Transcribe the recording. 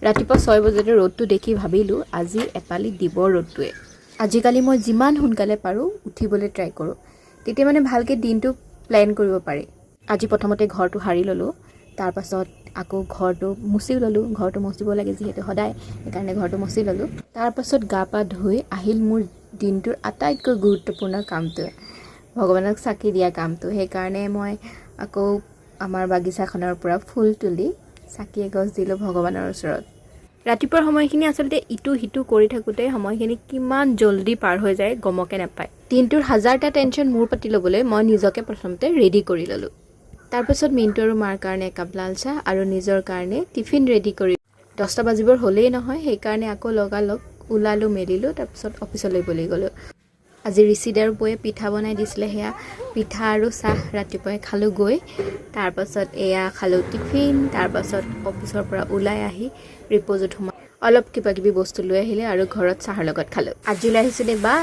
ৰাতিপুৱা 6 বজাতে ৰ'দটো দেখি ভাবিলোঁ আজি এপালি দিব ৰ'দটোৱে। আজিকালি মই যিমান সোনকালে পাৰোঁ উঠিবলৈ ট্ৰাই কৰোঁ, তেতিয়া মানে ভালকৈ দিনটো প্লেন কৰিব পাৰি। আজি প্ৰথমতে ঘৰটো সাৰি ল'লোঁ, তাৰপাছত আকৌ ঘৰটো মুচিও ল'লোঁ। ঘৰটো মুচিব লাগে যিহেতু সদায়, সেইকাৰণে ঘৰটো মুচি ল'লোঁ। তাৰপাছত গা পা ধুই আহিল মোৰ দিনটোৰ আটাইতকৈ গুৰুত্বপূৰ্ণ কামটো, ভগৱানক চাকি দিয়া কামটো। সেইকাৰণে মই আকৌ আমাৰ বাগিচাখনৰ পৰা ফুল তুলি চাকি এগছ দিলোঁ ভগৱানৰ ওচৰত। ৰাতিপুৱাৰ সময়খিনি আচলতে ইটো সিটো কৰি থাকোঁতে সময়খিনি কিমান জল্দি পাৰ হৈ যায় গমকে নাপায়। দিনটোৰ হাজাৰটা টেনশ্যন মূৰ পাতি ল'বলৈ মই নিজকে প্ৰথমতে ৰেডি কৰি ল'লোঁ। তাৰপাছত মিণ্টু আৰু মাৰ কাৰণে একাপ লাল চাহ আৰু নিজৰ কাৰণে টিফিন ৰেডি কৰি 10টা বাজিবৰ হ'লেই নহয়, সেইকাৰণে আকৌ লগালগ ওলালোঁ মেলিলোঁ, তাৰপিছত অফিচলৈ বুলি গ'লোঁ। আজি ঋষিদাৰ বৌয়ে পিঠা বনাই দিছিলে, সেয়া পিঠা আৰু চাহ ৰাতিপুৱাই খালোঁ গৈ। তাৰপাছত এয়া খালোঁ টিফিন, তাৰপাছত অফিচৰ পৰা ওলাই আহি ৰিপ'জত সোমাই অলপ কিবা কিবি বস্তু লৈ আহিলে আৰু ঘৰত চাহৰ লগত খালোঁ। আজিলৈ আহিছোঁ দে, বাই।